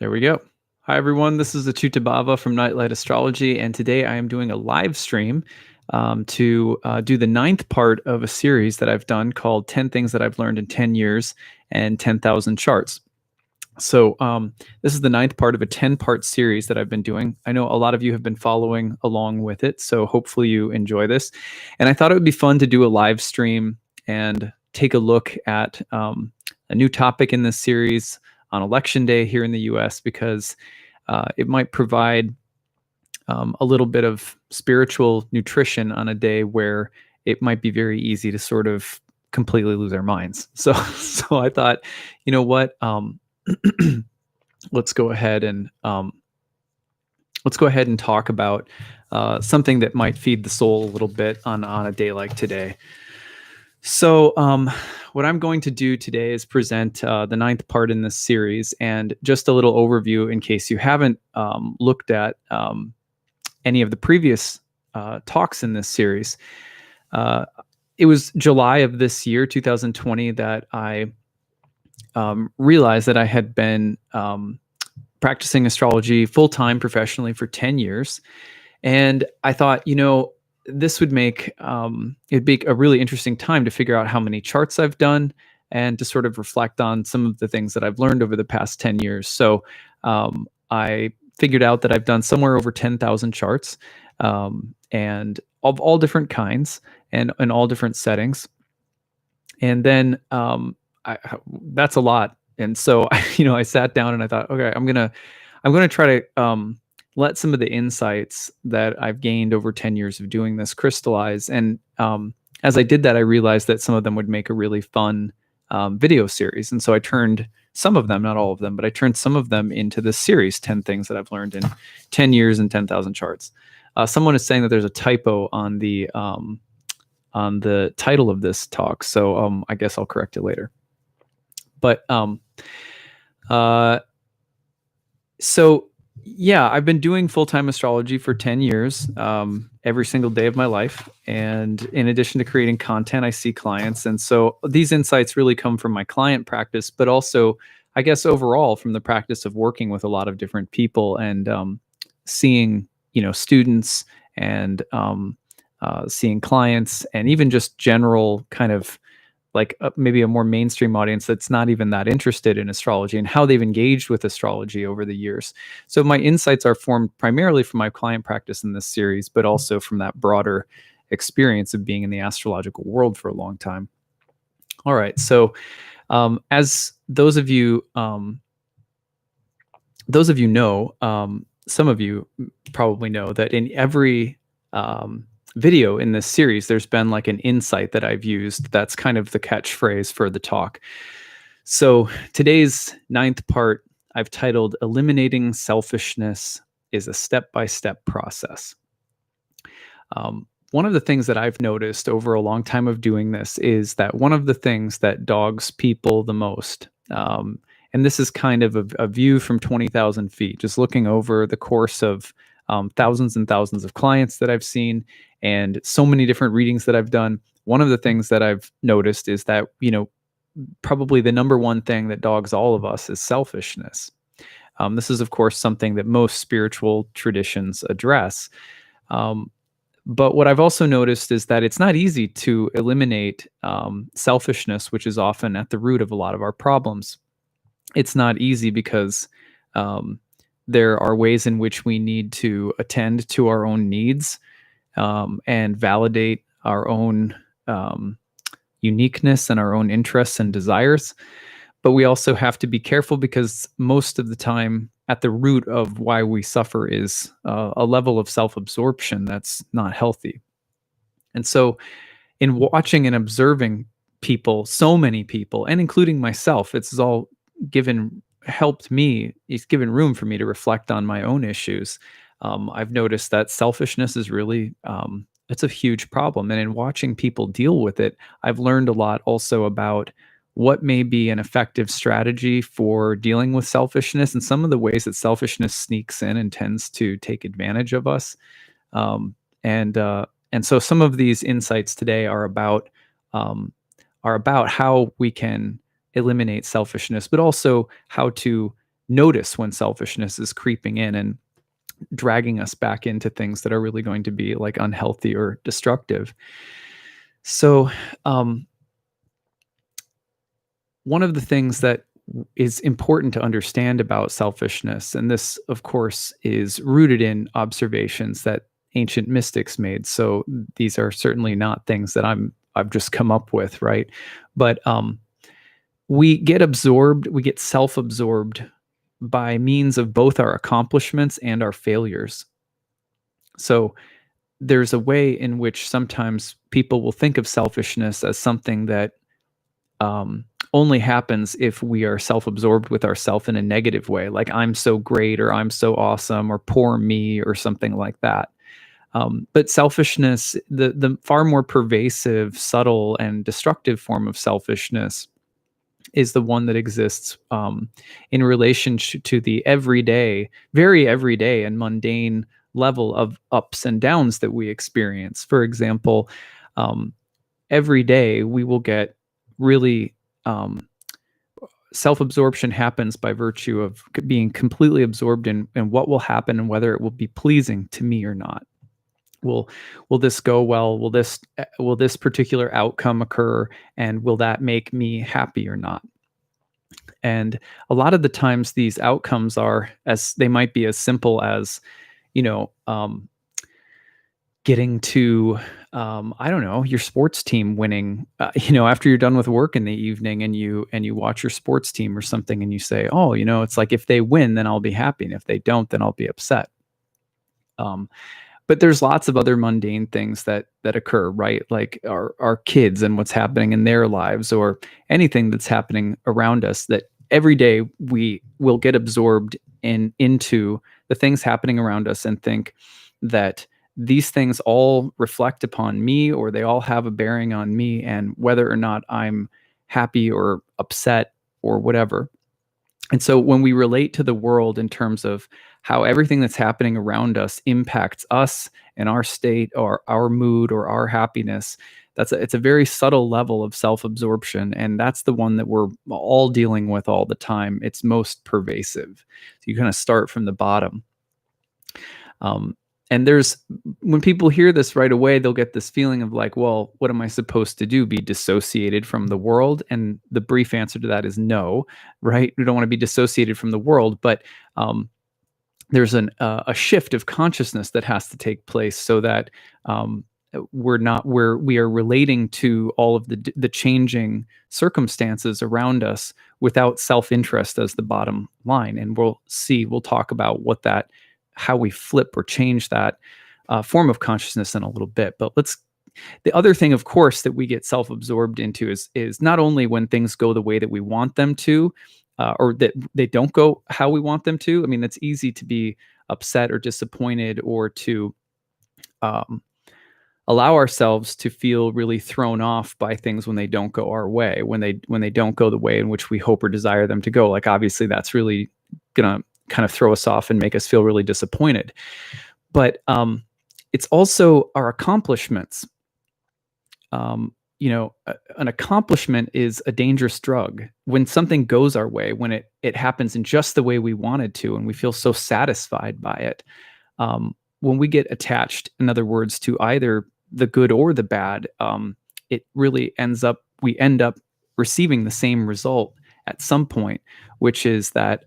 There we go. Hi, everyone. This is acyuta-bhava from Nightlight Astrology, and today I am doing a live stream to do the ninth part of a series that I've done called 10 Things That I've Learned in 10 Years and 10,000 Charts. So this is the ninth part of a 10-part series that I've been doing. I know a lot of you have been following along with it, so hopefully you enjoy this. And I thought it would be fun to do a live stream and take a look at a new topic in this series on election day here in the US, because it might provide a little bit of spiritual nutrition on a day where it might be very easy to sort of completely lose our minds. So I thought, you know what, let's go ahead and talk about something that might feed the soul a little bit on a day like today. So what I'm going to do today is present the ninth part in this series, and just a little overview in case you haven't looked at any of the previous talks in this series. It was July of this year, 2020, that I realized that I had been practicing astrology full-time professionally for 10 years. And I thought, this would make it'd be a really interesting time to figure out how many charts I've done and to sort of reflect on some of the things that I've learned over the past 10 years. So I figured out that I've done somewhere over 10,000 charts, and of all different kinds and in all different settings. And then that's a lot. And so I sat down and I thought, okay, I'm gonna try to let some of the insights that I've gained over 10 years of doing this crystallize. And as I did that, I realized that some of them would make a really fun video series. And so I turned some of them, not all of them, but I turned some of them into this series, 10 Things That I've Learned in 10 Years and 10,000 Charts. Someone is saying that there's a typo on the title of this talk. So I guess I'll correct it later. But so yeah, I've been doing full-time astrology for 10 years, every single day of my life. And in addition to creating content, I see clients. And so these insights really come from my client practice, but also, I guess, overall from the practice of working with a lot of different people and seeing, students and seeing clients, and even just general kind of like maybe a more mainstream audience that's not even that interested in astrology and how they've engaged with astrology over the years. So my insights are formed primarily from my client practice in this series, but also from that broader experience of being in the astrological world for a long time. All right. So as those of you know, some of you probably know that in every video in this series, there's been like an insight that I've used that's kind of the catchphrase for the talk. So today's ninth part, I've titled Eliminating Selfishness is a Step-by-Step Process. One of the things that I've noticed over a long time of doing this is that one of the things that dogs people the most, and this is kind of a view from 20,000 feet, just looking over the course of thousands and thousands of clients that I've seen and so many different readings that I've done. One of the things that I've noticed is that, probably the number one thing that dogs all of us is selfishness. This is, of course, something that most spiritual traditions address. But what I've also noticed is that it's not easy to eliminate selfishness, which is often at the root of a lot of our problems. It's not easy because there are ways in which we need to attend to our own needs and validate our own uniqueness and our own interests and desires. But we also have to be careful because most of the time at the root of why we suffer is a level of self-absorption that's not healthy. And so in watching and observing people, so many people, and including myself, it's all helped me, it's given room for me to reflect on my own issues. I've noticed that selfishness is really, it's a huge problem. And in watching people deal with it, I've learned a lot also about what may be an effective strategy for dealing with selfishness and some of the ways that selfishness sneaks in and tends to take advantage of us. And so some of these insights today are about how we can eliminate selfishness, but also how to notice when selfishness is creeping in and dragging us back into things that are really going to be like unhealthy or destructive. So, one of the things that is important to understand about selfishness, and this, of course, is rooted in observations that ancient mystics made. So these are certainly not things that I've just come up with, right? But we get self-absorbed by means of both our accomplishments and our failures. So there's a way in which sometimes people will think of selfishness as something that only happens if we are self-absorbed with ourself in a negative way, like I'm so great or I'm so awesome or poor me or something like that. But selfishness, the far more pervasive, subtle, and destructive form of selfishness is the one that exists in relation to the everyday, very everyday and mundane level of ups and downs that we experience. For example, every day we will get really self-absorption happens by virtue of being completely absorbed in what will happen and whether it will be pleasing to me or not. Will this go well? Will this particular outcome occur? And will that make me happy or not? And a lot of the times these outcomes they might be as simple as, you know, getting to, I don't know, your sports team winning, after you're done with work in the evening and you watch your sports team or something and you say, oh, it's like if they win, then I'll be happy. And if they don't, then I'll be upset. But there's lots of other mundane things that occur, right? Like our kids and what's happening in their lives, or anything that's happening around us, that every day we will get absorbed into the things happening around us and think that these things all reflect upon me, or they all have a bearing on me and whether or not I'm happy or upset or whatever. And so when we relate to the world in terms of how everything that's happening around us impacts us and our state or our mood or our happiness, it's a very subtle level of self-absorption. And that's the one that we're all dealing with all the time. It's most pervasive. So you kind of start from the bottom. And when people hear this right away, they'll get this feeling of like, well, what am I supposed to do? Be dissociated from the world? And the brief answer to that is no, right? We don't want to be dissociated from the world, but there's a shift of consciousness that has to take place so that we are relating to all of the changing circumstances around us without self-interest as the bottom line. And we'll talk about how we flip or change that form of consciousness in a little bit. But the other thing, of course, that we get self-absorbed into is not only when things go the way that we want them to, or that they don't go how we want them to. I mean, it's easy to be upset or disappointed, or to allow ourselves to feel really thrown off by things when they don't go our way, when they don't go the way in which we hope or desire them to go. Like, obviously, that's really gonna kind of throw us off and make us feel really disappointed. But it's also our accomplishments. An accomplishment is a dangerous drug. When something goes our way, when it happens in just the way we wanted to, and we feel so satisfied by it, when we get attached, in other words, to either the good or the bad, it really we end up receiving the same result at some point, which is that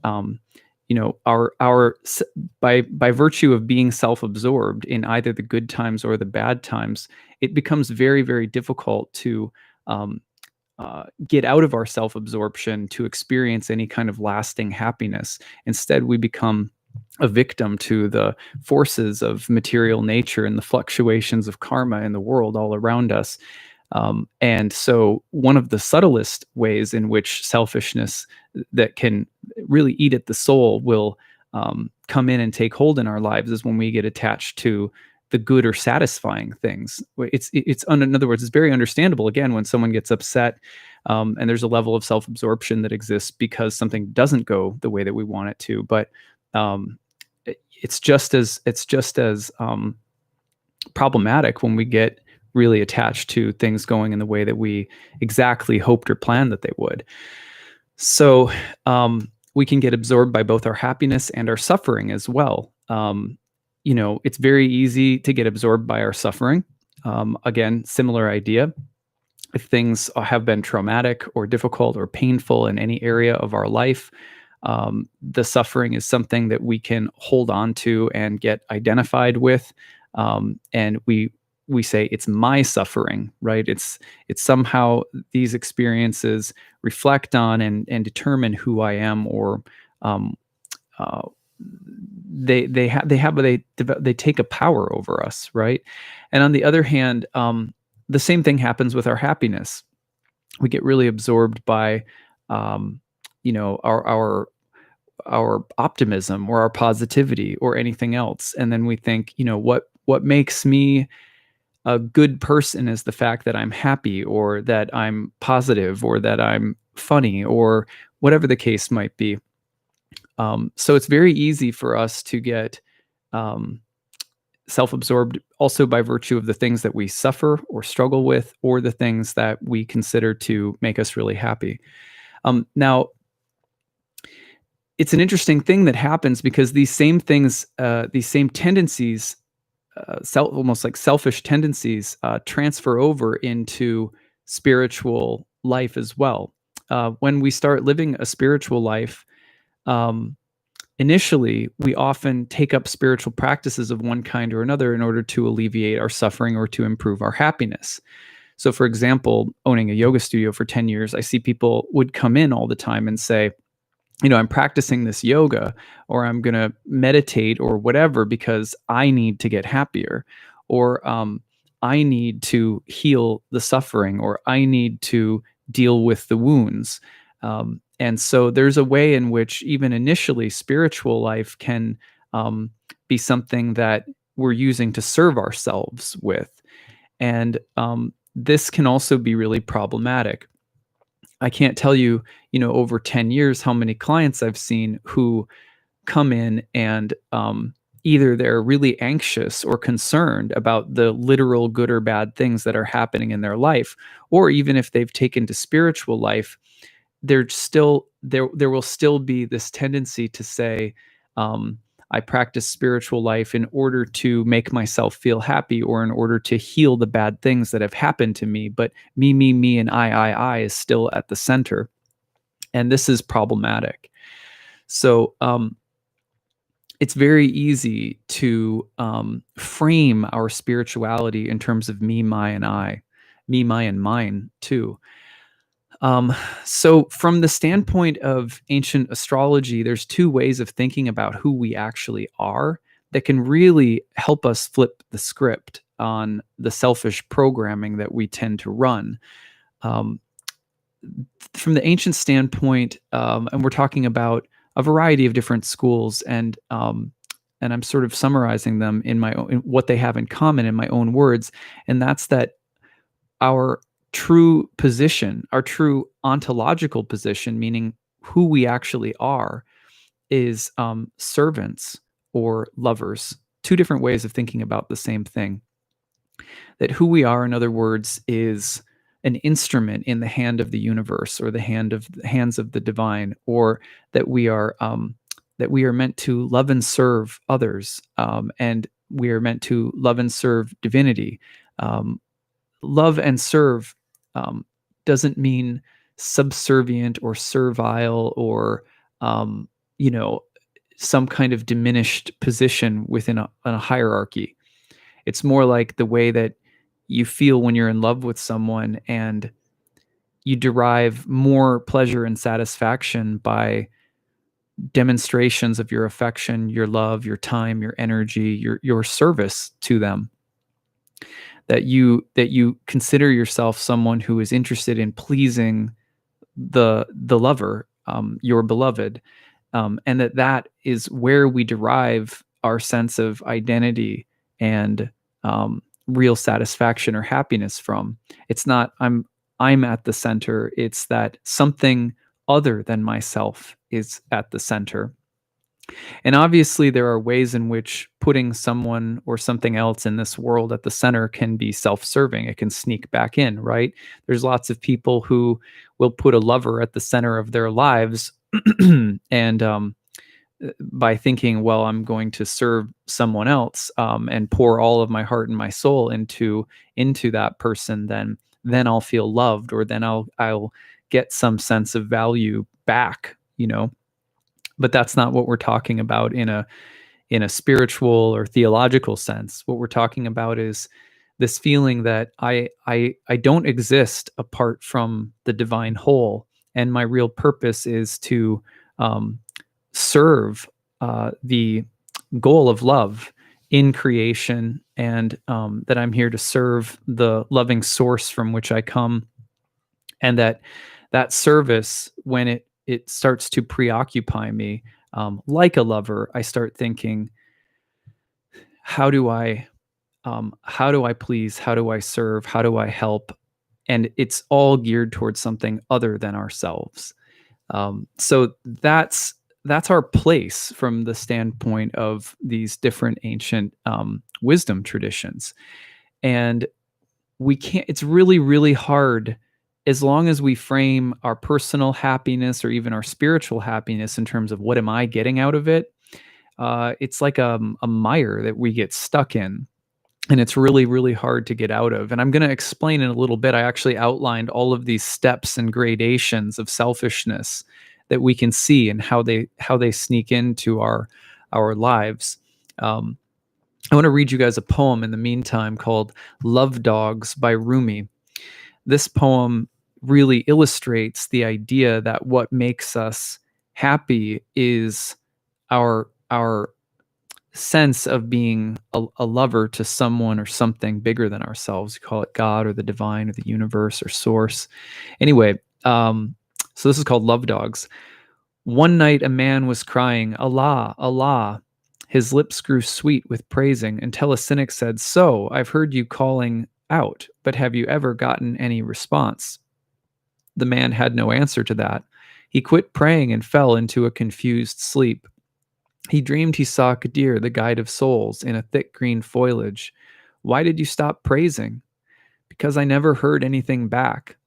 by virtue of being self-absorbed in either the good times or the bad times, it becomes very, very difficult to get out of our self-absorption to experience any kind of lasting happiness. Instead, we become a victim to the forces of material nature and the fluctuations of karma in the world all around us. And so one of the subtlest ways in which selfishness that can really eat at the soul will come in and take hold in our lives is when we get attached to the good or satisfying things. In other words, it's very understandable, again, when someone gets upset, and there's a level of self-absorption that exists because something doesn't go the way that we want it to. But it's just as problematic when we get really attached to things going in the way that we exactly hoped or planned that they would. So we can get absorbed by both our happiness and our suffering as well. It's very easy to get absorbed by our suffering. Again, similar idea. If things have been traumatic or difficult or painful in any area of our life, the suffering is something that we can hold on to and get identified with. And we say it's my suffering, right? It's somehow these experiences reflect on and determine who I am, or um, uh, they take a power over us, right? And on the other hand, the same thing happens with our happiness. We get really absorbed by um, our optimism or our positivity or anything else, and then we think, what makes me a good person is the fact that I'm happy, or that I'm positive, or that I'm funny, or whatever the case might be. So it's very easy for us to get um, self-absorbed, also by virtue of the things that we suffer or struggle with, or the things that we consider to make us really happy. Now, it's an interesting thing that happens, because these same things, these same tendencies, almost like selfish tendencies, transfer over into spiritual life as well. When we start living a spiritual life, um, initially, we often take up spiritual practices of one kind or another in order to alleviate our suffering or to improve our happiness. So, for example, owning a yoga studio for 10 years, I see people would come in all the time and say, I'm practicing this yoga, or I'm going to meditate or whatever because I need to get happier, or I need to heal the suffering, or I need to deal with the wounds. And so there's a way in which even initially spiritual life can be something that we're using to serve ourselves with. And this can also be really problematic. I can't tell you, over 10 years, how many clients I've seen who come in and either they're really anxious or concerned about the literal good or bad things that are happening in their life, or even if they've taken to spiritual life, there will still be this tendency to say, I practice spiritual life in order to make myself feel happy, or in order to heal the bad things that have happened to me. But me, and I is still at the center. And this is problematic. So it's very easy to frame our spirituality in terms of me, my, and I, me, my, and mine too. So from the standpoint of ancient astrology, there's two ways of thinking about who we actually are that can really help us flip the script on the selfish programming that we tend to run. Um, from the ancient standpoint, and we're talking about a variety of different schools, and I'm sort of summarizing them in what they have in common in my own words, and that's that our true position, our true ontological position, meaning who we actually are, is servants or lovers. Two different ways of thinking about the same thing. That who we are, in other words, is an instrument in the hand of the universe, or the hands of the divine, or that we are meant to love and serve others, and we are meant to love and serve divinity. Love and serve doesn't mean subservient or servile, or um, some kind of diminished position within a hierarchy. It's more like the way that you feel when you're in love with someone, and you derive more pleasure and satisfaction by demonstrations of your affection, your love, your time, your energy, your service to them. That you consider yourself someone who is interested in pleasing the lover, your beloved, and that is where we derive our sense of identity and real satisfaction or happiness from. It's not I'm at the center. It's that something other than myself is at the center. And obviously, there are ways in which putting someone or something else in this world at the center can be self serving. It can sneak back in, right? There's lots of people who will put a lover at the center of their lives and by thinking, well, I'm going to serve someone else and pour all of my heart and my soul into that person, then I'll feel loved, or then I'll get some sense of value back, you know. But that's not what we're talking about in a spiritual or theological sense. What we're talking about is this feeling that I don't exist apart from the divine whole, and my real purpose is to um, serve the goal of love in creation, and that I'm here to serve the loving source from which I come, and that service, when it starts to preoccupy me, like a lover, I start thinking, how do I how do I please? How do I serve? How do I help? And it's all geared towards something other than ourselves. So that's our place from the standpoint of these different ancient wisdom traditions. And we can't. It's really really hard, as long as we frame our personal happiness or even our spiritual happiness in terms of what am I getting out of it. It's like a mire that we get stuck in, and it's really really hard to get out of. And I'm going to explain in a little bit. I actually outlined all of these steps and gradations of selfishness that we can see, and how they sneak into our lives. um, I want to read you guys a poem in the meantime called Love Dogs by Rumi. This poem really illustrates the idea that what makes us happy is our sense of being a lover to someone or something bigger than ourselves. You call it God or the divine or the universe or source. Anyway, so this is called Love Dogs. One night a man was crying, Allah, Allah. His lips grew sweet with praising until a cynic said, so, I've heard you calling out, but have you ever gotten any response? The man had no answer to that. He quit praying and fell into a confused sleep. He dreamed he saw Kadir, the guide of souls, in a thick green foliage. Why did you stop praising? Because I never heard anything back.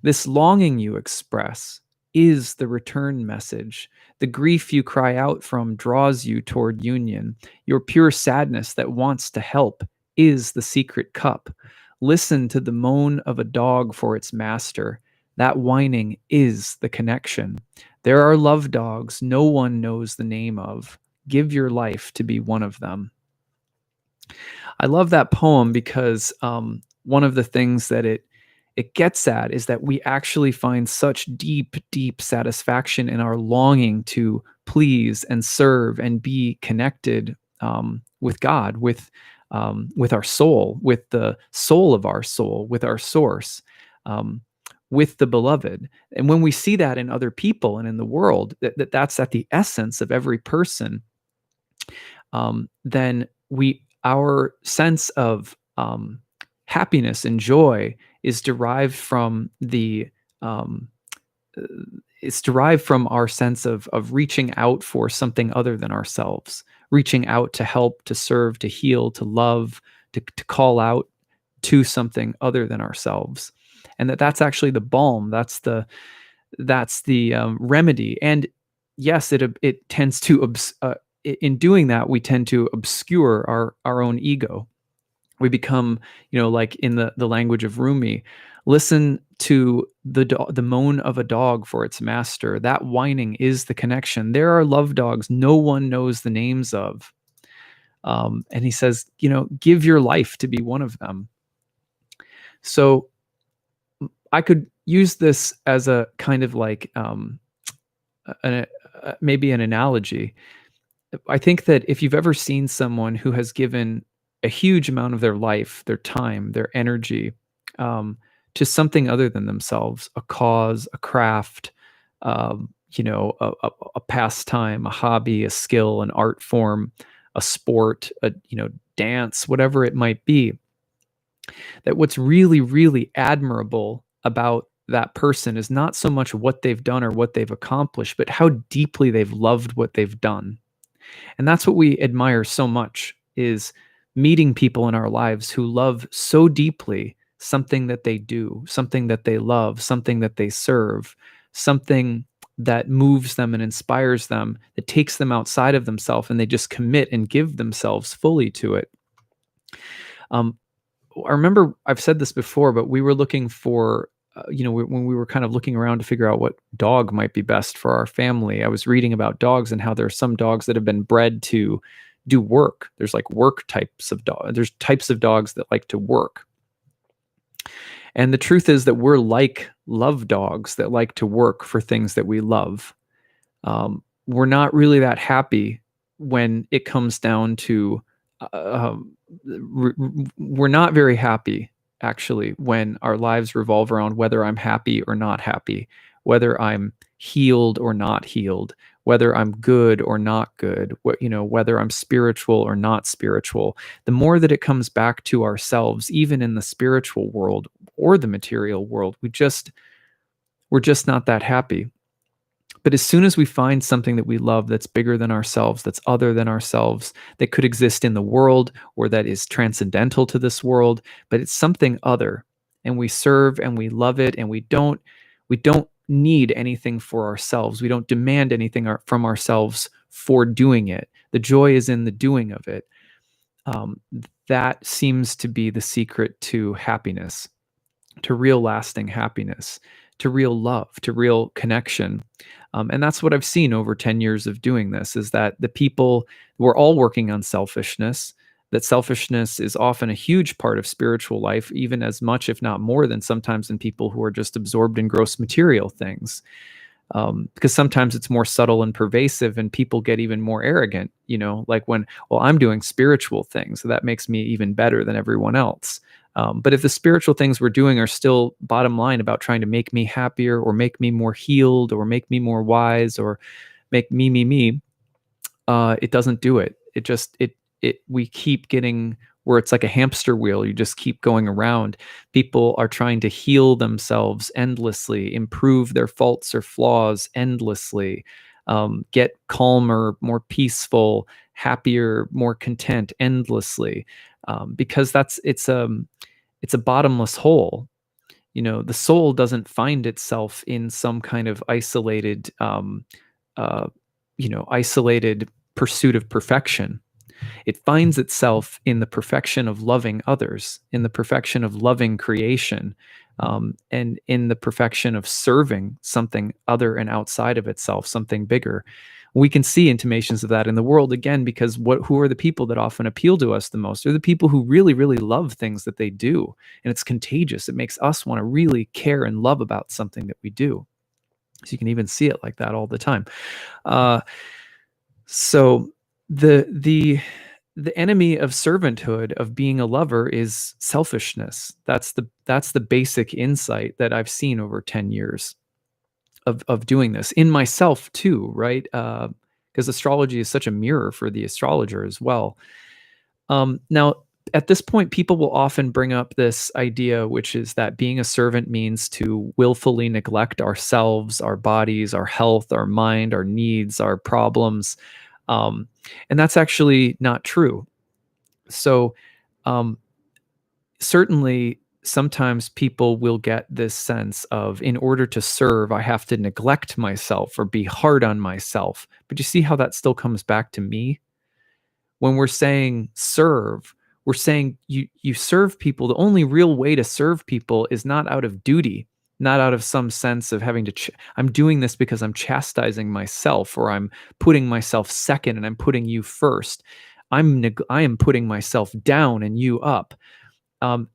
This longing you express is the return message. The grief you cry out from draws you toward union. Your pure sadness that wants to help is the secret cup. Listen to the moan of a dog for its master. That whining is the connection. There are love dogs no one knows the name of. Give your life to be one of them. I love that poem because one of the things that it gets at is that we actually find such deep, deep satisfaction in our longing to please and serve and be connected with God, with our soul, with the soul of our soul, with our source, with the beloved. And when we see that in other people and in the world, that's at the essence of every person, then our sense of happiness and joy is derived from it's derived from our sense of reaching out for something other than ourselves, reaching out to help, to serve, to heal, to love, to call out to something other than ourselves. And that's actually the balm. That's the remedy. And yes, it tends to in doing that, we tend to obscure our own ego. We become, like in the language of Rumi, listen to the moan of a dog for its master. That whining is the connection. There are love dogs no one knows the names of. And he says, give your life to be one of them. So I could use this as a kind of like maybe an analogy. I think that if you've ever seen someone who has given a huge amount of their life, their time, their energy to something other than themselves, a cause, a craft, a pastime, a hobby, a skill, an art form, a sport, dance, whatever it might be, that what's really, really admirable about that person is not so much what they've done or what they've accomplished, but how deeply they've loved what they've done. And that's what we admire so much, is meeting people in our lives who love so deeply something that they do, something that they love, something that they serve, something that moves them and inspires them, that takes them outside of themselves, and they just commit and give themselves fully to it. Um, I remember I've said this before, but we were looking for, when we were kind of looking around to figure out what dog might be best for our family. I was reading about dogs and how there are some dogs that have been bred to do work. There's like work types of dog. There's types of dogs that like to work. And the truth is that we're like love dogs that like to work for things that we love. We're not really that happy when it comes down to, we're not very happy actually when our lives revolve around whether I'm happy or not happy, whether I'm healed or not healed, whether I'm good or not good, whether I'm spiritual or not spiritual. The more that it comes back to ourselves, even in the spiritual world or the material world, we're just not that happy. But as soon as we find something that we love that's bigger than ourselves, that's other than ourselves, that could exist in the world or that is transcendental to this world, but it's something other, and we serve and we love it, and we don't need anything for ourselves. We don't demand anything from ourselves for doing it. The joy is in the doing of it. Um, that seems to be the secret to happiness, to real lasting happiness, to real love, to real connection. And that's what I've seen over 10 years of doing this, is that the people, we're all working on selfishness, that selfishness is often a huge part of spiritual life, even as much, if not more, than sometimes in people who are just absorbed in gross material things. Because sometimes it's more subtle and pervasive, and people get even more arrogant, like when, well, I'm doing spiritual things, so that makes me even better than everyone else. But if the spiritual things we're doing are still bottom line about trying to make me happier or make me more healed or make me more wise or make me, it doesn't do it. We keep getting where it's like a hamster wheel. You just keep going around. People are trying to heal themselves endlessly, improve their faults or flaws endlessly, get calmer, more peaceful, happier, more content endlessly, because it's a bottomless hole. The soul doesn't find itself in some kind of uh, isolated pursuit of perfection. It finds itself in the perfection of loving others, in the perfection of loving creation, and in the perfection of serving something other and outside of itself, something bigger. We can see intimations of that in the world, again, because who are the people that often appeal to us the most? They're the people who really, really love things that they do. And it's contagious. It makes us want to really care and love about something that we do. So you can even see it like that all the time. So the enemy of servanthood, of being a lover, is selfishness. That's the basic insight that I've seen over 10 years of doing this in myself too, right? Because astrology is such a mirror for the astrologer as well. Now, at this point, people will often bring up this idea, which is that being a servant means to willfully neglect ourselves, our bodies, our health, our mind, our needs, our problems. And that's actually not true. So, certainly, sometimes people will get this sense of, in order to serve, I have to neglect myself or be hard on myself. But you see how that still comes back to me? When we're saying serve, we're saying you serve people. The only real way to serve people is not out of duty, not out of some sense of having to, I'm doing this because I'm chastising myself, or I'm putting myself second and I'm putting you first. I am putting myself down and you up.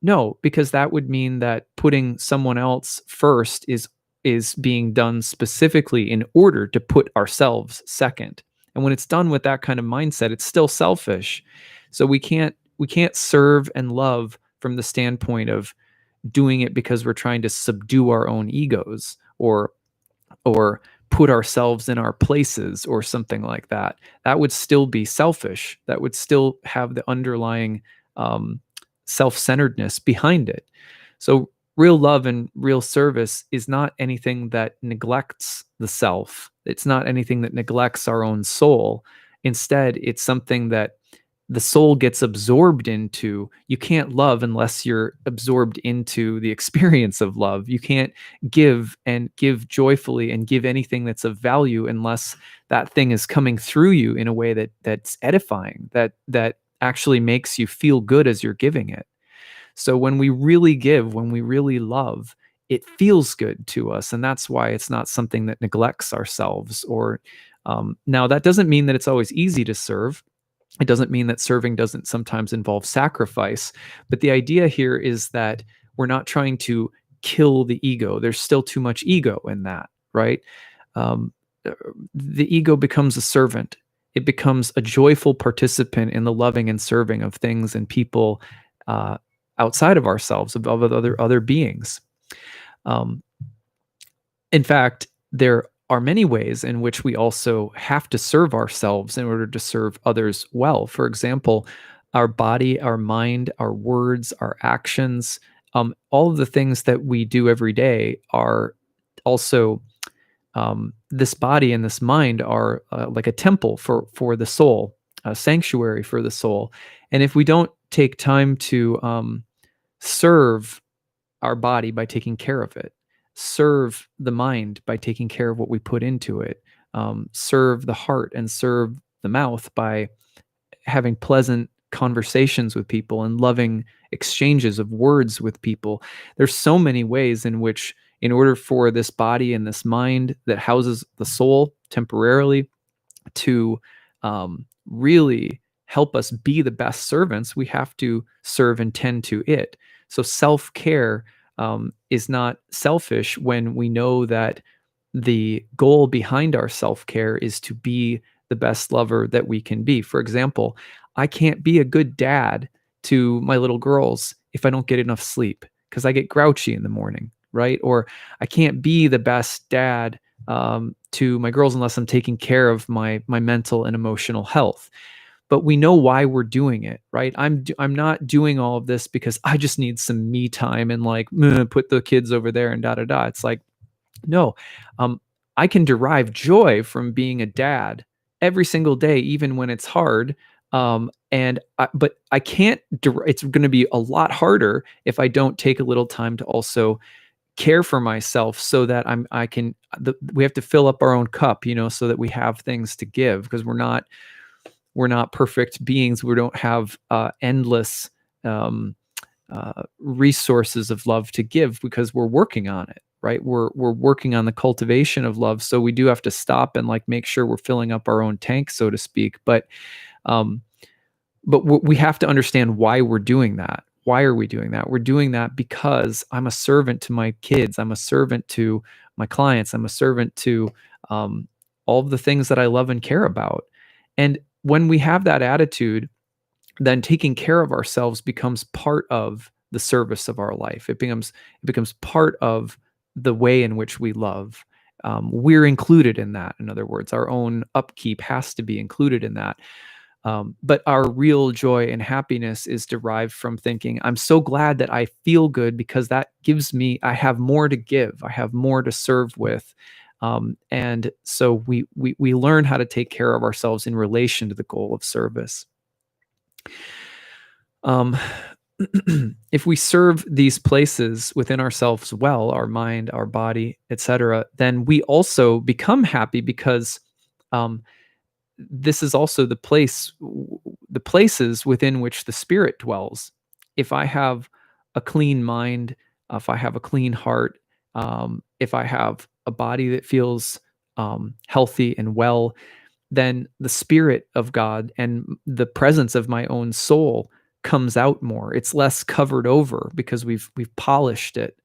No, because that would mean that putting someone else first is being done specifically in order to put ourselves second. And when it's done with that kind of mindset, it's still selfish. So we can't serve and love from the standpoint of doing it because we're trying to subdue our own egos, or put ourselves in our places or something like that. That would still be selfish. That would still have the underlying self-centeredness behind it. So real love and real service is not anything that neglects the self. It's not anything that neglects our own soul. Instead, it's something that the soul gets absorbed into. You can't love unless you're absorbed into the experience of love. You can't give and give joyfully and give anything that's of value unless that thing is coming through you in a way that's edifying, that actually makes you feel good as you're giving it. So when we really give, when we really love, it feels good to us, and that's why it's not something that neglects ourselves. Or now that doesn't mean that it's always easy to serve. It doesn't mean that serving doesn't sometimes involve sacrifice, but the idea here is that we're not trying to kill the ego. There's still too much ego in that, right? Um, the ego becomes a servant. It becomes a joyful participant in the loving and serving of things and people uh, outside of ourselves, of other beings. Um, in fact, there are many ways in which we also have to serve ourselves in order to serve others well. For example, our body, our mind, our words, our actions, all of the things that we do every day are also, this body and this mind are like a temple for the soul, a sanctuary for the soul. And if we don't take time to serve our body by taking care of it, serve the mind by taking care of what we put into it, serve the heart and serve the mouth by having pleasant conversations with people and loving exchanges of words with people. There's so many ways in which, in order for this body and this mind that houses the soul temporarily to really help us be the best servants, we have to serve and tend to it. So self care is not selfish when we know that the goal behind our self care is to be the best lover that we can be. For example, I can't be a good dad to my little girls if I don't get enough sleep because I get grouchy in the morning, right? Or I can't be the best dad to my girls unless I'm taking care of my mental and emotional health. But we know why we're doing it, right? I'm not doing all of this because I just need some me time and like put the kids over there and da da da. It's like, no, um, I can derive joy from being a dad every single day, even when it's hard. But I can't. It's going to be a lot harder if I don't take a little time to also care for myself, so that I can. We have to fill up our own cup, so that we have things to give, because we're not perfect beings. We don't have endless resources of love to give because we're working on it, right? We're working on the cultivation of love, so we do have to stop and like make sure we're filling up our own tank, so to speak. Um, but we have to understand why we're doing that. Why are we doing that? We're doing that because I'm a servant to my kids. I'm a servant to my clients. I'm a servant to all of the things that I love and care about. And when we have that attitude, then taking care of ourselves becomes part of the service of our life. It becomes part of the way in which we love. We're included in that. In other words, our own upkeep has to be included in that. But our real joy and happiness is derived from thinking, I'm so glad that I feel good because that gives me, I have more to give, I have more to serve with. And so we learn how to take care of ourselves in relation to the goal of service. Um, if we serve these places within ourselves well, our mind, our body, etc., then we also become happy because um, this is also the places within which the spirit dwells. If I have a clean mind, if I have a clean heart, if I have a body that feels healthy and well, then the spirit of God and the presence of my own soul comes out more. It's less covered over because we've polished it.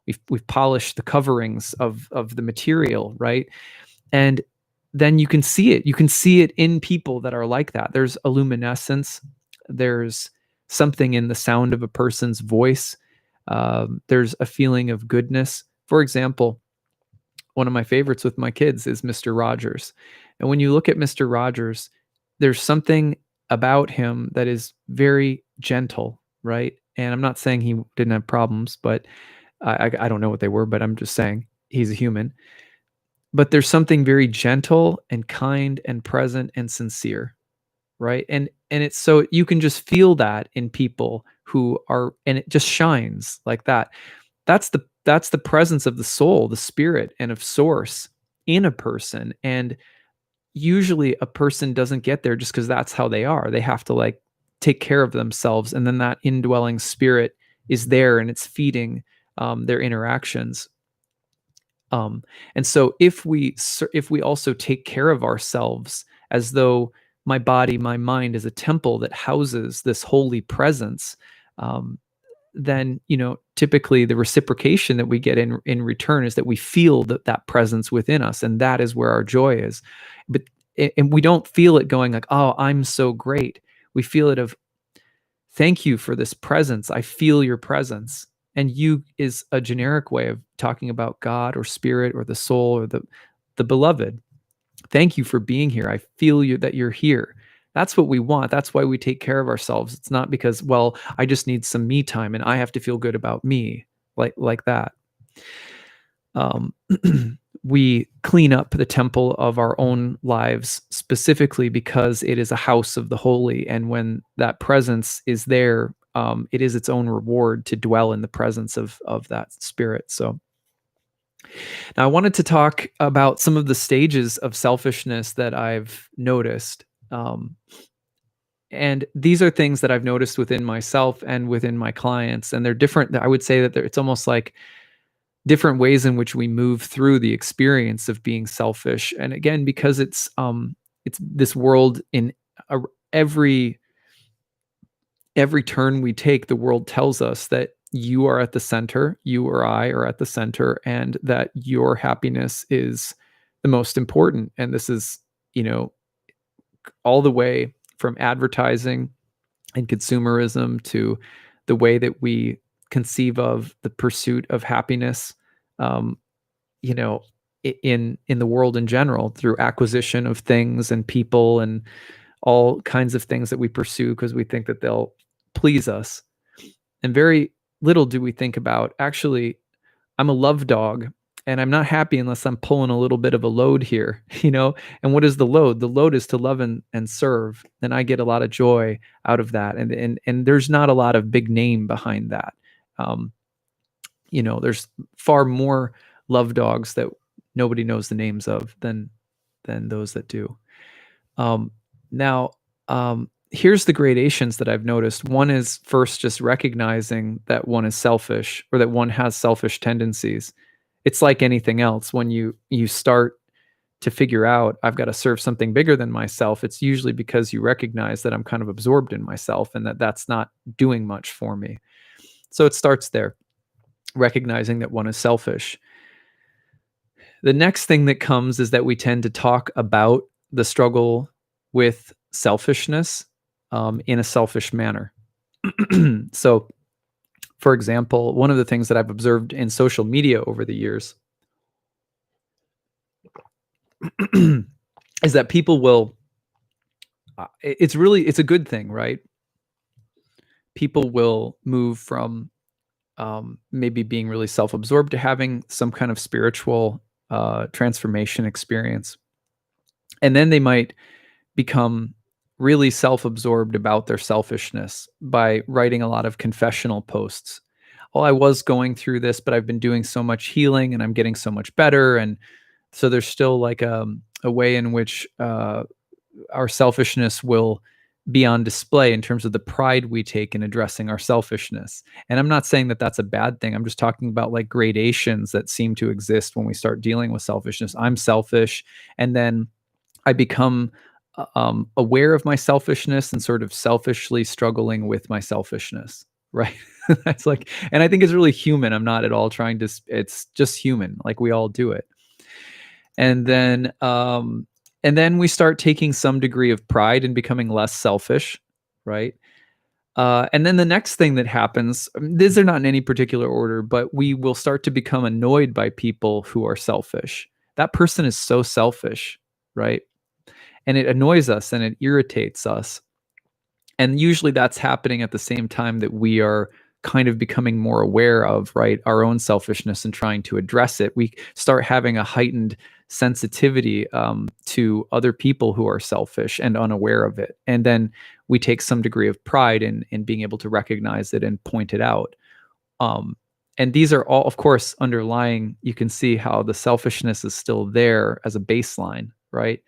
We've polished the coverings of the material, right? And then you can see it. You can see it in people that are like that. There's a luminescence. There's something in the sound of a person's voice. There's a feeling of goodness. For example, one of my favorites with my kids is Mr. Rogers. And when you look at Mr. Rogers, there's something about him that is very gentle, right? And I'm not saying he didn't have problems, but I don't know what they were, but I'm just saying he's a human. but there's something very gentle and kind and present and sincere, right? And it's so you can just feel that in people who are, and it just shines like that. That's the presence of the soul, the spirit, and of source in a person. And usually a person doesn't get there just because that's how they are. They have to like take care of themselves, and then that indwelling spirit is there and it's feeding their interactions. And so if we also take care of ourselves as though my body, my mind is a temple that houses this holy presence, um, then typically the reciprocation that we get in return is that we feel that presence within us, and that is where our joy is. But and we don't feel it going like, oh, I'm so great. We feel it of, thank you for this presence. I feel your presence. And you is a generic way of talking about God or spirit or the soul or the beloved. Thank you for being here. I feel you, that you're here. That's what we want. That's why we take care of ourselves. It's not because, well, I just need some me time and I have to feel good about me, like that. Um, we clean up the temple of our own lives specifically because it is a house of the holy. And when that presence is there, it is its own reward to dwell in the presence of that spirit. So now I wanted to talk about some of the stages of selfishness that I've noticed. And these are things that I've noticed within myself and within my clients. And they're different. I would say that it's almost like different ways in which we move through the experience of being selfish. And again, because it's this world in a, every turn we take, the world tells us that you are at the center, you or I are at the center, and that your happiness is the most important. And this is, all the way from advertising and consumerism to the way that we conceive of the pursuit of happiness, um, in the world in general, through acquisition of things and people and all kinds of things that we pursue because we think that they'll please us. And very little do we think about, actually, I'm a love dog and I'm not happy unless I'm pulling a little bit of a load here, And what is the load? The load is to love and serve. And I get a lot of joy out of that. And there's not a lot of big name behind that. There's far more love dogs that nobody knows the names of than those that do. Now, here's the gradations that I've noticed. One is first just recognizing that one is selfish or that one has selfish tendencies. It's like anything else. When you start to figure out, I've got to serve something bigger than myself, it's usually because you recognize that I'm kind of absorbed in myself and that that's not doing much for me. So it starts there, recognizing that one is selfish. The next thing that comes is that we tend to talk about the struggle with selfishness in a selfish manner. So, for example, one of the things that I've observed in social media over the years is that people will, it's a good thing, right? People will move from maybe being really self-absorbed to having some kind of spiritual transformation experience. And then they might become really self-absorbed about their selfishness by writing a lot of confessional posts. Oh, I was going through this, but I've been doing so much healing and I'm getting so much better. And so there's still like a way in which our selfishness will be on display in terms of the pride we take in addressing our selfishness. And I'm not saying that that's a bad thing. I'm just talking about like gradations that seem to exist when we start dealing with selfishness. I'm selfish, and then I become aware of my selfishness and sort of selfishly struggling with my selfishness, right? That's like, and I think it's really human. I'm not at all trying to, it's just human. Like we all do it. And then we start taking some degree of pride and becoming less selfish, right? And then the next thing that happens, these are not in any particular order, but we will start to become annoyed by people who are selfish. That person is so selfish, right? And it annoys us and it irritates us. And usually that's happening at the same time that we are kind of becoming more aware of, right, our own selfishness and trying to address it, we start having a heightened sensitivity to other people who are selfish and unaware of it. And then we take some degree of pride in being able to recognize it and point it out. Um, and these are all, of course, underlying. You can see how the selfishness is still there as a baseline, right?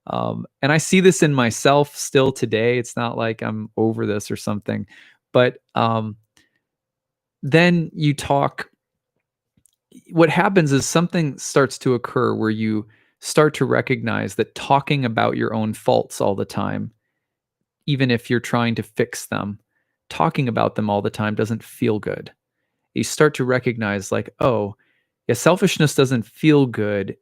And I see this in myself still today. It's not like I'm over this or something, but then you talk. What happens is something starts to occur where you start to recognize that talking about your own faults all the time, even if you're trying to fix them, talking about them all the time doesn't feel good. You start to recognize, like, oh, yeah, selfishness doesn't feel good.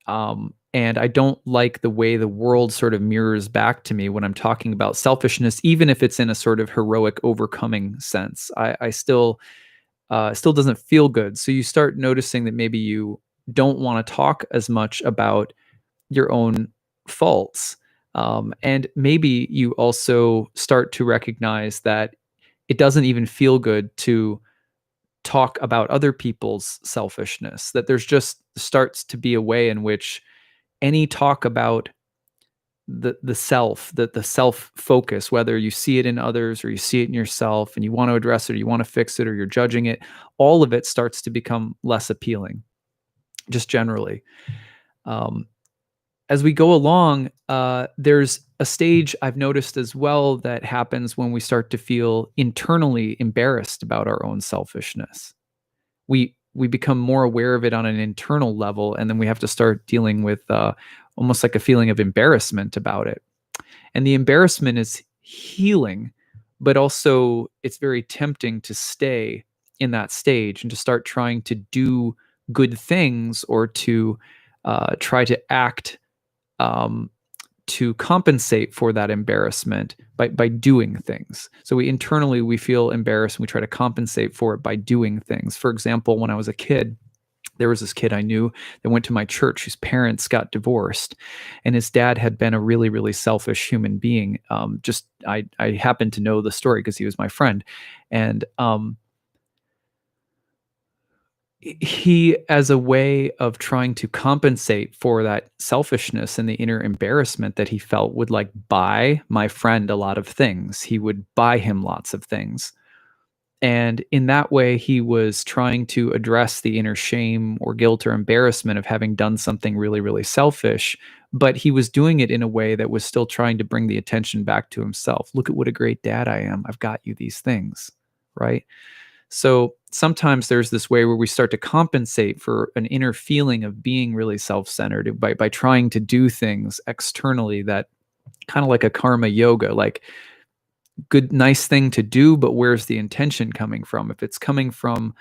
And I don't like the way the world sort of mirrors back to me when I'm talking about selfishness, even if it's in a sort of heroic overcoming sense. I still still doesn't feel good. So you start noticing that maybe you don't want to talk as much about your own faults. And maybe you also start to recognize that it doesn't even feel good to talk about other people's selfishness, that there's just starts to be a way in which any talk about the self, the self focus, whether you see it in others or you see it in yourself and you want to address it or you want to fix it or you're judging it, all of it starts to become less appealing, just generally. Um, as we go along, there's a stage I've noticed as well that happens when we start to feel internally embarrassed about our own selfishness. We become more aware of it on an internal level, and then we have to start dealing with almost like a feeling of embarrassment about it. And the embarrassment is healing, but also it's very tempting to stay in that stage and to start trying to do good things or to try to act um, to compensate for that embarrassment by doing things. So we feel embarrassed and we try to compensate for it by doing things. For example, when I was a kid, there was this kid I knew that went to my church whose parents got divorced, and his dad had been a really, really selfish human being. I happened to know the story because he was my friend, and he, as a way of trying to compensate for that selfishness and the inner embarrassment that he felt, would like buy my friend a lot of things. He would buy him lots of things. And in that way, he was trying to address the inner shame or guilt or embarrassment of having done something really, really selfish. But he was doing it in a way that was still trying to bring the attention back to himself. Look at what a great dad I am. I've got you these things, right? So sometimes there's this way where we start to compensate for an inner feeling of being really self-centered by trying to do things externally that kind of like a karma yoga, like good, nice thing to do, but where's the intention coming from? If it's coming from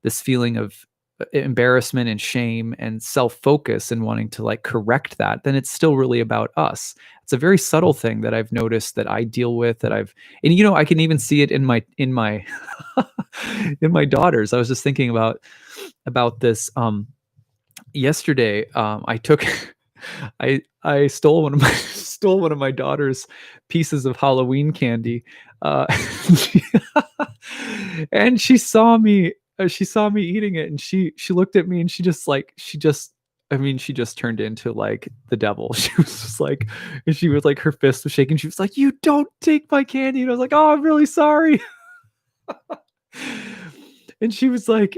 this feeling of embarrassment and shame and self-focus and wanting to like correct that, then it's still really about us. It's a very subtle thing that I've noticed that I deal with, that and I can even see it in my in my daughters. I was just thinking about this yesterday. I took I stole one of my stole one of my daughter's pieces of Halloween candy, uh, and she saw me eating it, and she looked at me, and she just turned into like the devil. She was just like, and she was like, her fist was shaking. She was like, "You don't take my candy," and I was like, "Oh, I'm really sorry." And she was like,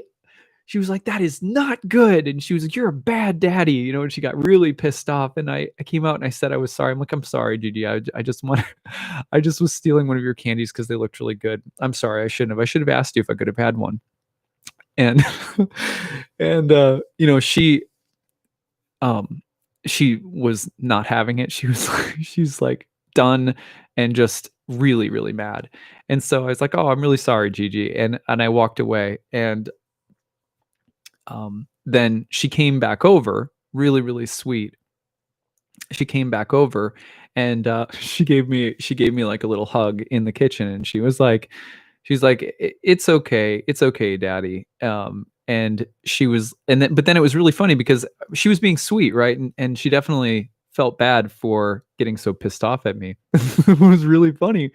"That is not good." And she was like, "You're a bad daddy," and she got really pissed off. And I came out and I said I was sorry. I'm like, "I'm sorry, Gigi. I just want, I just was stealing one of your candies because they looked really good. I'm sorry. I shouldn't have. I should have asked you if I could have had one." And and um she was not having it. She's like done and just really, really mad. And so I was like, "Oh, I'm really sorry, Gigi." And I walked away. And then she came back over, really, really sweet. She came back over, and she gave me like a little hug in the kitchen, and she's like, It's okay, Daddy." And she was, but then it was really funny because she was being sweet, right? And she definitely felt bad for getting so pissed off at me. What was really funny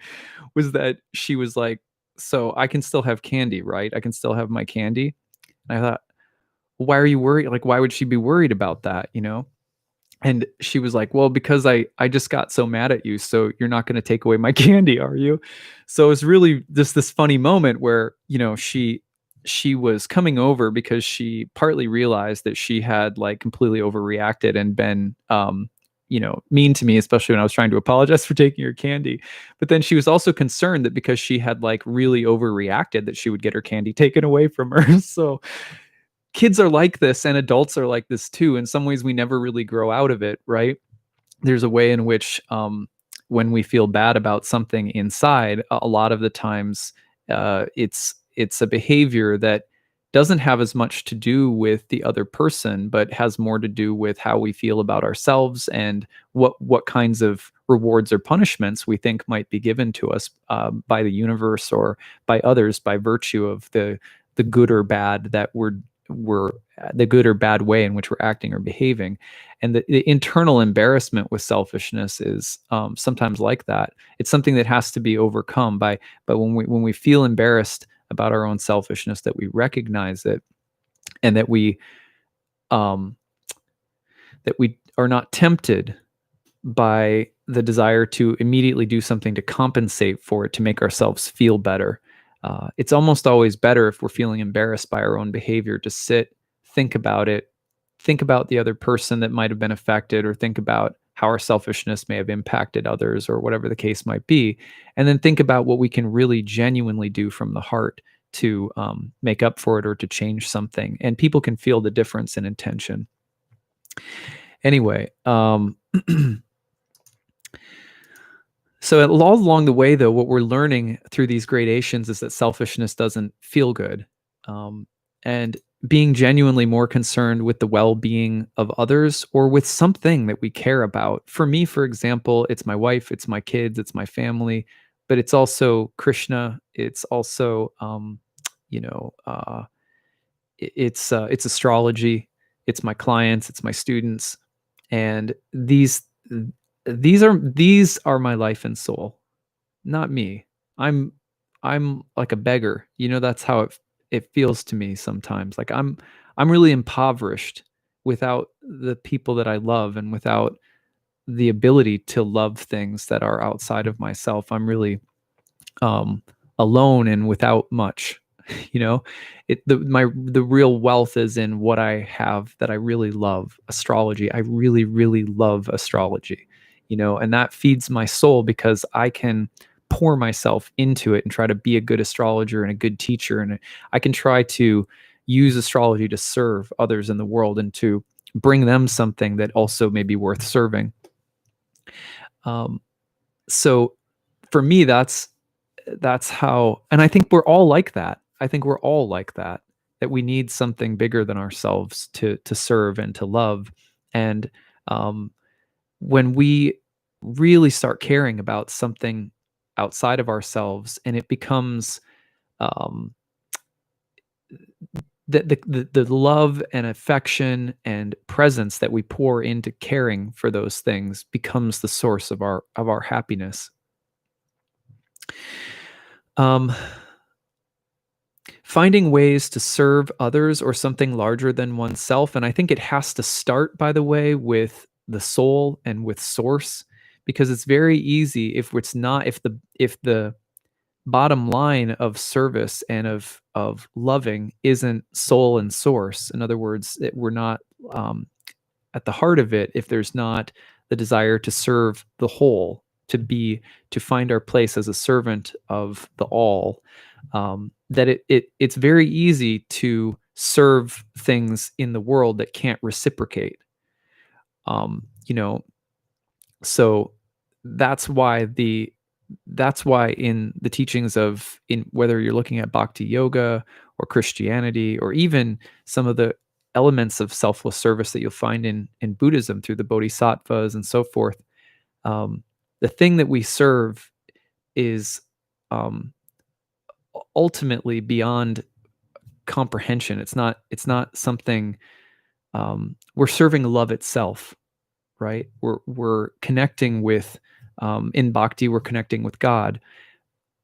was that she was like So I can still have candy, right? I can still have my candy. And I thought, why are you worried? Like, why would she be worried about that? And she was like, well, because I just got so mad at you, so you're not going to take away my candy, are you? So it was really just this funny moment where, she was coming over because she partly realized that she had like completely overreacted and been mean to me, especially when I was trying to apologize for taking her candy. But then she was also concerned that because she had like really overreacted, that she would get her candy taken away from her. So kids are like this and adults are like this too. In some ways, we never really grow out of it, right? There's a way in which, when we feel bad about something inside, a lot of the times, it's a behavior that doesn't have as much to do with the other person, but has more to do with how we feel about ourselves and what kinds of rewards or punishments we think might be given to us, by the universe or by others, by virtue of the good or bad that we're the good or bad way in which we're acting or behaving. And the internal embarrassment with selfishness is, sometimes like that. It's something that has to be overcome but when we feel embarrassed about our own selfishness, that we recognize it, and um, that we are not tempted by the desire to immediately do something to compensate for it, to make ourselves feel better. It's almost always better, if we're feeling embarrassed by our own behavior, to sit, think about it, think about the other person that might have been affected, or think about how our selfishness may have impacted others, or whatever the case might be. And then think about what we can really genuinely do from the heart to, make up for it, or to change something. And people can feel the difference in intention. Anyway, so all along the way, though, what we're learning through these gradations is that selfishness doesn't feel good. And being genuinely more concerned with the well-being of others, or with something that we care about. For me, for example, it's my wife, it's my kids, it's my family, but it's also Krishna. It's also, you know, it's astrology. It's my clients. It's my students, and these are my life and soul, not me. I'm I'm like a beggar. That's how it feels to me sometimes. Like I'm really impoverished without the people that I love, and without the ability to love things that are outside of myself. I'm really, um alone and without much. you know the real wealth is in what I have that I really love: astrology. I really, really love astrology. And that feeds my soul, because I can pour myself into it and try to be a good astrologer and a good teacher, and I can try to use astrology to serve others in the world, and to bring them something that also may be worth serving. Um, so for me, that's how. And I think we're all like that. That we need something bigger than ourselves to serve and to love. And, when we really start caring about something outside of ourselves, and it becomes, um, the love and affection and presence that we pour into caring for those things becomes the source of our happiness. Um, Finding ways to serve others or something larger than oneself. And I think it has to start, by the way, with the soul and with source, because it's very easy, if the bottom line of service and of loving isn't soul and source. In other words, we're not, um, at the heart of it, if there's not the desire to serve the whole, to find our place as a servant of the all, that it's very easy to serve things in the world that can't reciprocate. Um, you know, so that's why in the teachings in whether you're looking at bhakti yoga or Christianity, or even some of the elements of selfless service that you'll find in Buddhism through the bodhisattvas and so forth, the thing that we serve is, um, ultimately beyond comprehension. It's not something, we're serving love itself, right? We're connecting with, in bhakti, we're connecting with God.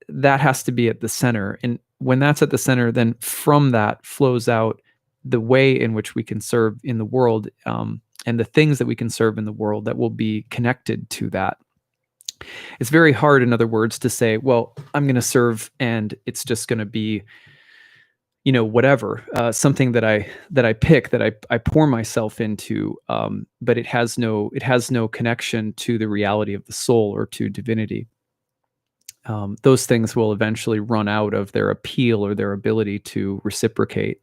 that has to be at the center. And when that's at the center, then from that flows out the way in which we can serve in the world, and the things that we can serve in the world that will be connected to that. It's very hard, in other words, to say, well, I'm going to serve and it's just going to be, whatever, something that I pick, that I pour myself into, but it has no connection to the reality of the soul or to divinity. Those things will eventually run out of their appeal or their ability to reciprocate.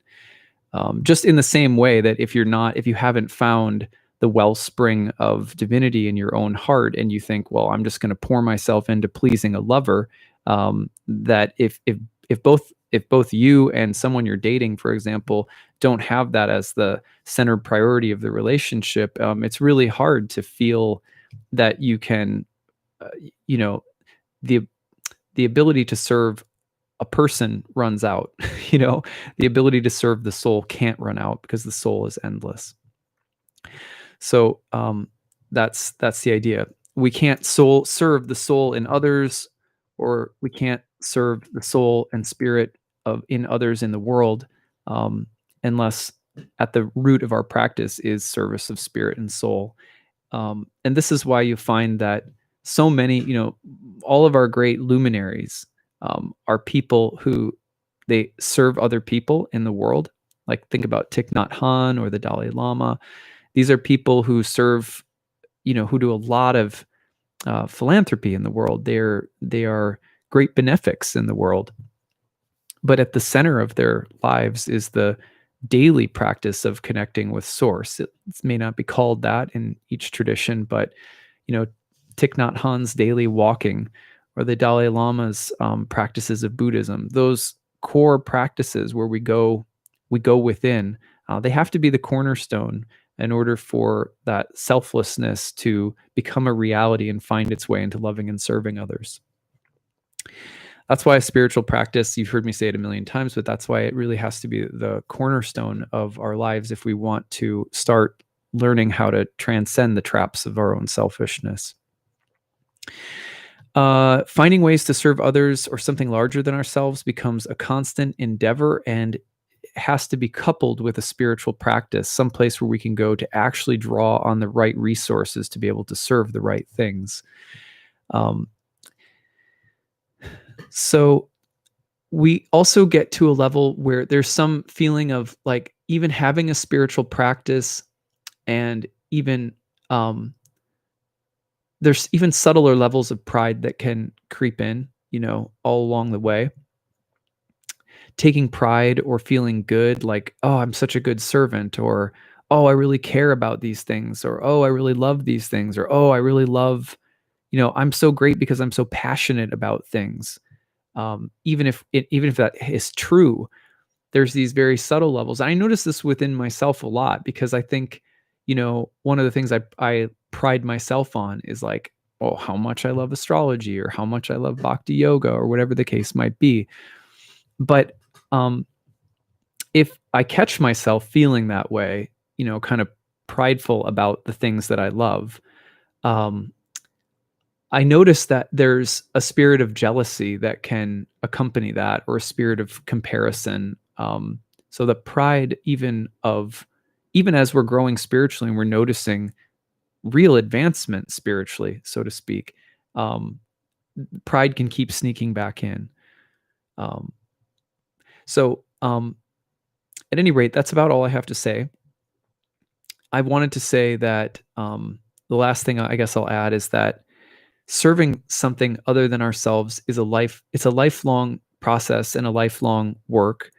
Just in the same way that if you haven't found the wellspring of divinity in your own heart, and you think, well, I'm just going to pour myself into pleasing a lover, that if both you and someone you're dating, for example, don't have that as the center priority of the relationship, it's really hard to feel that you can, the the ability to serve a person runs out. The ability to serve the soul can't run out because the soul is endless. So that's the idea. We can't serve the soul in others, or we can't serve the soul and spirit in others in the world, unless at the root of our practice is service of spirit and soul. And this is why you find that so many, all of our great luminaries are people who they serve other people in the world. Like think about Thich Nhat Hanh or the Dalai Lama. These are people who serve, who do a lot of philanthropy in the world. They are great benefics in the world. But at the center of their lives is the daily practice of connecting with source. It may not be called that in each tradition, but Thich Nhat Hanh's daily walking, or the Dalai Lama's practices of Buddhism, those core practices where we go within, they have to be the cornerstone in order for that selflessness to become a reality and find its way into loving and serving others. That's why a spiritual practice, you've heard me say it a million times, but that's why it really has to be the cornerstone of our lives if we want to start learning how to transcend the traps of our own selfishness. Finding ways to serve others or something larger than ourselves becomes a constant endeavor, and has to be coupled with a spiritual practice, someplace where we can go to actually draw on the right resources to be able to serve the right things. So we also get to a level where there's some feeling of like even having a spiritual practice, and even there's even subtler levels of pride that can creep in, all along the way. Taking pride or feeling good, like, oh, I'm such a good servant, or, oh, I really care about these things, or, oh, I really love these things, or, oh, I really love, I'm so great because I'm so passionate about things. Even if that is true, there's these very subtle levels. I notice this within myself a lot, because I think, one of the things I pride myself on is like, oh, how much I love astrology, or how much I love bhakti yoga, or whatever the case might be. But if I catch myself feeling that way, kind of prideful about the things that I love, I notice that there's a spirit of jealousy that can accompany that, or a spirit of comparison. So the pride, even as we're growing spiritually and we're noticing real advancement spiritually, so to speak, pride can keep sneaking back in. So at any rate, that's about all I have to say. I wanted to say that the last thing I guess I'll add is that serving something other than ourselves is it's a lifelong process and a lifelong work.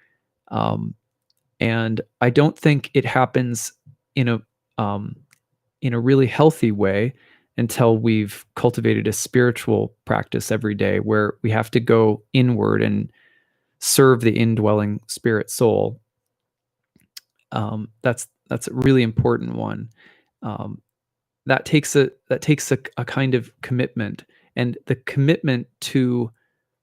And I don't think it happens in a really healthy way until we've cultivated a spiritual practice every day, where we have to go inward and serve the indwelling spirit soul. That's a really important one. That takes a kind of commitment, and the commitment to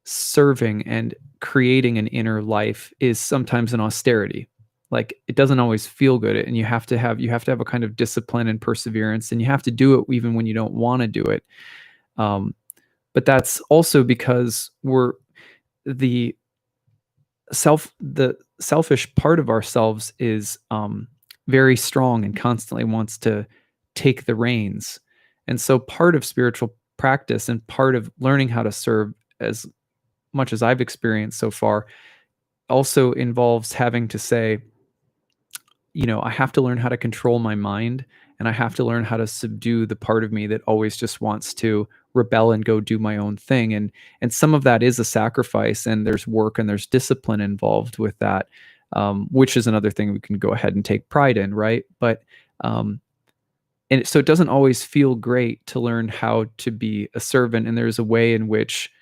serving and creating an inner life is sometimes an austerity. Like, it doesn't always feel good, and you have to have a kind of discipline and perseverance, and you have to do it even when you don't want to do it. But that's also because the the selfish part of ourselves is very strong and constantly wants to take the reins. And so part of spiritual practice and part of learning how to serve, as much as I've experienced so far, also involves having to say, I have to learn how to control my mind, and I have to learn how to subdue the part of me that always just wants to rebel and go do my own thing. And some of that is a sacrifice, and there's work and there's discipline involved with that, which is another thing we can go ahead and take pride in, right? But so it doesn't always feel great to learn how to be a servant, and there's a way in which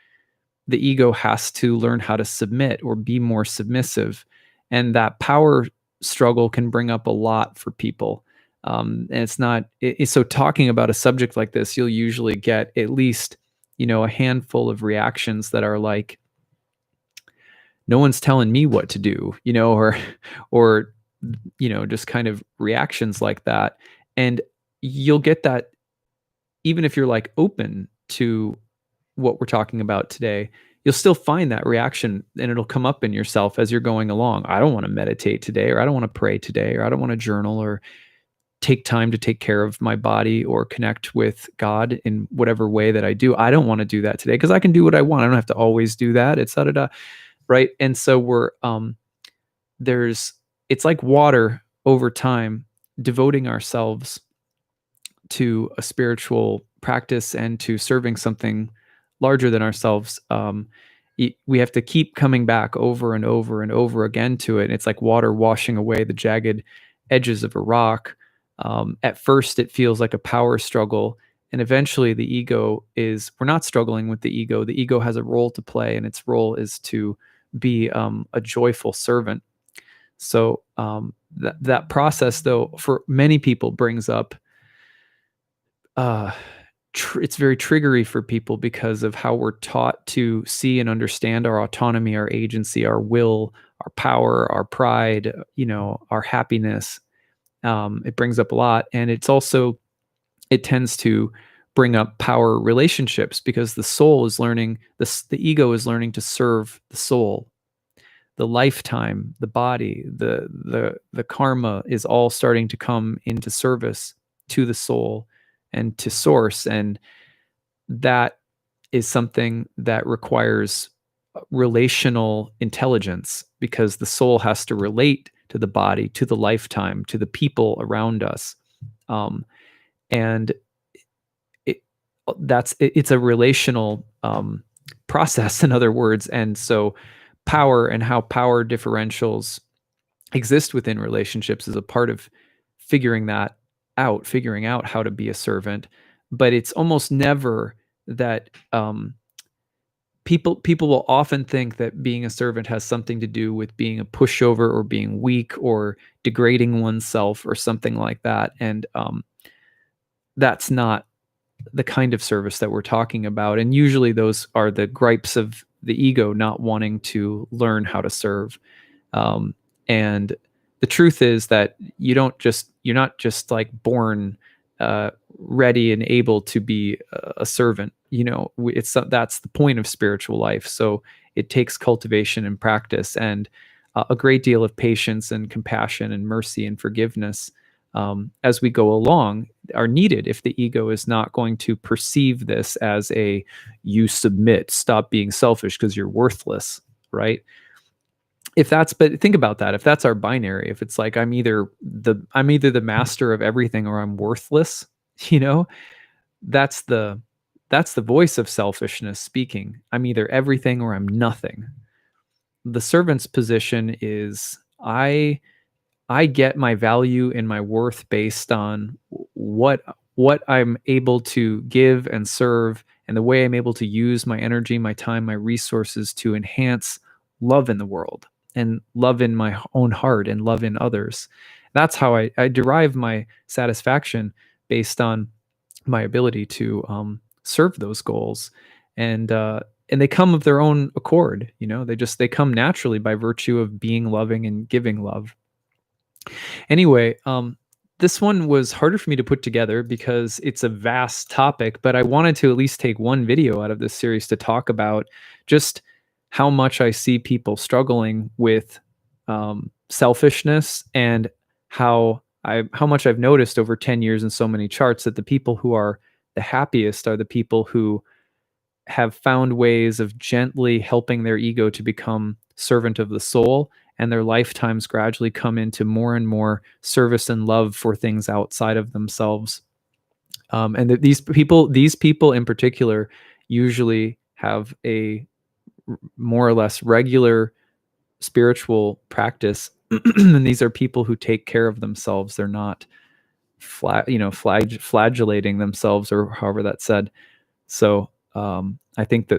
the ego has to learn how to submit or be more submissive, and that power struggle can bring up a lot for people. And it's not so talking about a subject like this, you'll usually get at least a handful of reactions that are like, no one's telling me what to do, or just kind of reactions like that. And you'll get that even if you're like open to what we're talking about today. You'll still find that reaction, and it'll come up in yourself as you're going along. I don't want to meditate today, or I don't want to pray today, or I don't want to journal, or take time to take care of my body or connect with God in whatever way that I do. I don't want to do that today because I can do what I want. I don't have to always do that. It's right. And so it's like water over time, devoting ourselves to a spiritual practice and to serving something larger than ourselves. We have to keep coming back over and over and over again to it. And it's like water washing away the jagged edges of a rock. At first, it feels like a power struggle. And eventually we're not struggling with the ego. The ego has a role to play, and its role is to be a joyful servant. So that process, though, for many people brings up, it's very triggery for people because of how we're taught to see and understand our autonomy, our agency, our will, our power, our pride, our happiness. It brings up a lot. And it tends to bring up power relationships because the soul is learning, the ego is learning to serve the soul. The lifetime, the body, the karma is all starting to come into service to the soul and to source. And that is something that requires relational intelligence, because the soul has to relate to the body, to the lifetime, to the people around us. And it's a relational process, in other words. And so power and how power differentials exist within relationships is a part of figuring out how to be a servant. But it's almost never that people will often think that being a servant has something to do with being a pushover or being weak or degrading oneself or something like that. And that's not the kind of service that we're talking about. And usually those are the gripes of the ego not wanting to learn how to serve. And the truth is that you're not just like born ready and able to be a servant. That's the point of spiritual life. So it takes cultivation and practice, and a great deal of patience and compassion and mercy and forgiveness as we go along are needed if the ego is not going to perceive this as you submit, stop being selfish because you're worthless, right? But think about that. If that's our binary, if it's like I'm either the master of everything or I'm worthless, that's the voice of selfishness speaking. I'm either everything or I'm nothing. The servant's position is I get my value and my worth based on what I'm able to give and serve, and the way I'm able to use my energy, my time, my resources to enhance love in the world and love in my own heart and love in others. That's how I derive my satisfaction, based on my ability to serve those goals. And they come of their own accord. They come naturally by virtue of being loving and giving love. Anyway, this one was harder for me to put together because it's a vast topic, but I wanted to at least take one video out of this series to talk about just how much I see people struggling with selfishness, and how much I've noticed over 10 years in so many charts that the people who are the happiest are the people who have found ways of gently helping their ego to become servant of the soul, and their lifetimes gradually come into more and more service and love for things outside of themselves. And these people in particular usually have a more or less regular spiritual practice. And these are people who take care of themselves. They're not flagellating themselves, or however that's said. So I think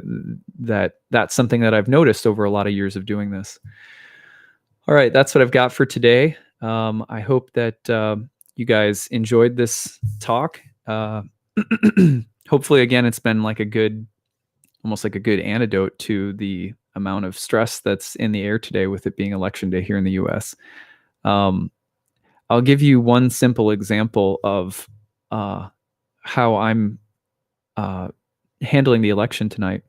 that's something that I've noticed over a lot of years of doing this. All right, that's what I've got for today. I hope that you guys enjoyed this talk. Hopefully, again, it's been like almost like a good antidote to the amount of stress that's in the air today with it being election day here in the US. I'll give you one simple example of how I'm handling the election tonight.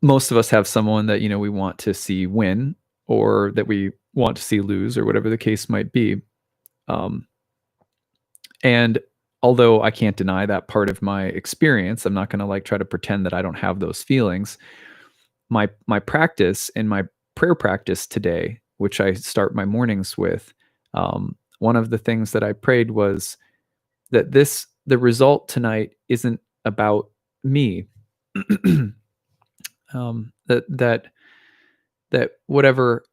Most of us have someone that, we want to see win, or that we want to see lose, or whatever the case might be. And although I can't deny that part of my experience, I'm not going to try to pretend that I don't have those feelings. My practice and my prayer practice today, which I start my mornings with, one of the things that I prayed was that the result tonight isn't about me. That whatever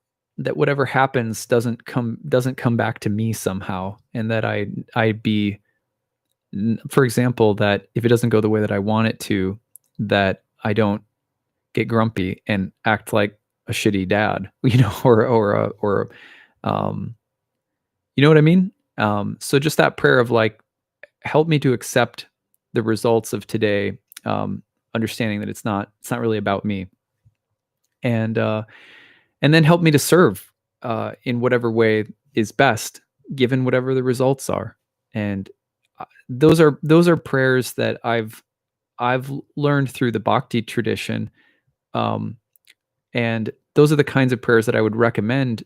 happens doesn't come back to me somehow, and that I be, for example, that if it doesn't go the way that I want it to, that I don't get grumpy and act like a shitty dad, or you know what I mean? So just that prayer of help me to accept the results of today, understanding that it's not really about me, and then help me to serve in whatever way is best, given whatever the results are. And those are prayers that I've learned through the Bhakti tradition, and those are the kinds of prayers that I would recommend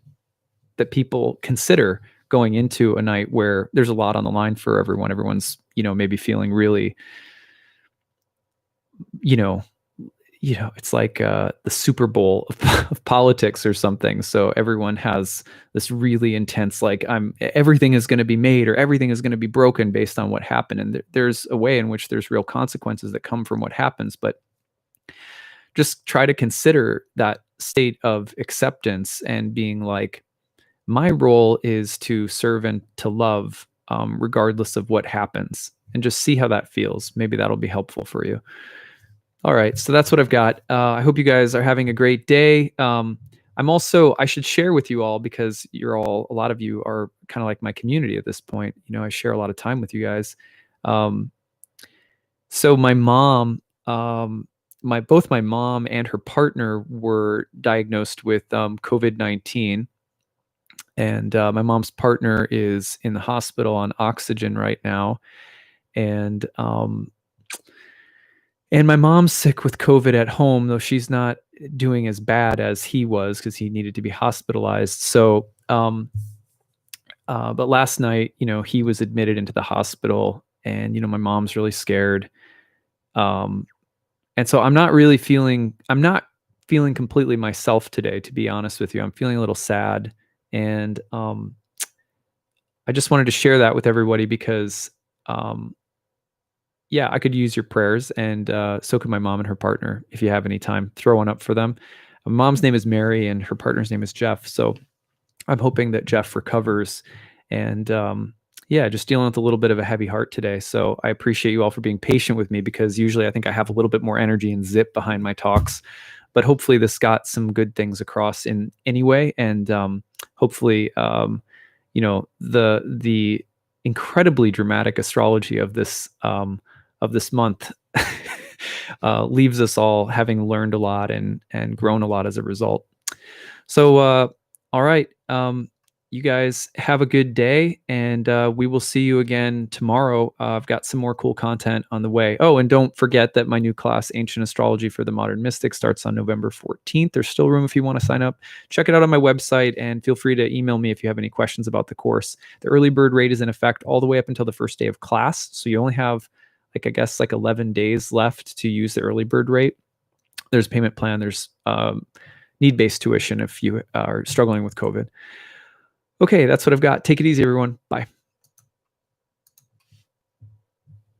that people consider going into a night where there's a lot on the line for everyone. Everyone's, maybe feeling really, it's like the Super Bowl of politics or something. So everyone has this really intense, everything is going to be made or everything is going to be broken based on what happened. And there's a way in which there's real consequences that come from what happens. But just try to consider that state of acceptance and being like, my role is to serve and to love, regardless of what happens, and just see how that feels. Maybe that'll be helpful for you. All right, so that's what I've got. I hope you guys are having a great day. I should share with you all, because a lot of you are kind of like my community at this point. I share a lot of time with you guys. So my mom, both my mom and her partner were diagnosed with COVID-19. And my mom's partner is in the hospital on oxygen right now. And my mom's sick with COVID at home, though she's not doing as bad as he was, because he needed to be hospitalized. So, but last night, he was admitted into the hospital, and, my mom's really scared. And so I'm not feeling completely myself today, to be honest with you. I'm feeling a little sad. And I just wanted to share that with everybody, because I could use your prayers, and so could my mom and her partner. If you have any time, throw one up for them. My mom's name is Mary, and her partner's name is Jeff. So I'm hoping that Jeff recovers. And just dealing with a little bit of a heavy heart today. So I appreciate you all for being patient with me, because usually I think I have a little bit more energy and zip behind my talks. But hopefully this got some good things across in any way. And hopefully, the incredibly dramatic astrology of this month leaves us all having learned a lot and grown a lot as a result. So, all right. you guys have a good day, and we will see you again tomorrow. I've got some more cool content on the way. Oh, and don't forget that my new class, Ancient Astrology for the Modern Mystic, starts on November 14th. There's still room if you want to sign up. Check it out on my website, and feel free to email me if you have any questions about the course. The early bird rate is in effect all the way up until the first day of class. So you only have, like, I guess, like 11 days left to use the early bird rate. There's payment plan. There's need-based tuition if you are struggling with COVID. Okay, that's what I've got. Take it easy, everyone. Bye.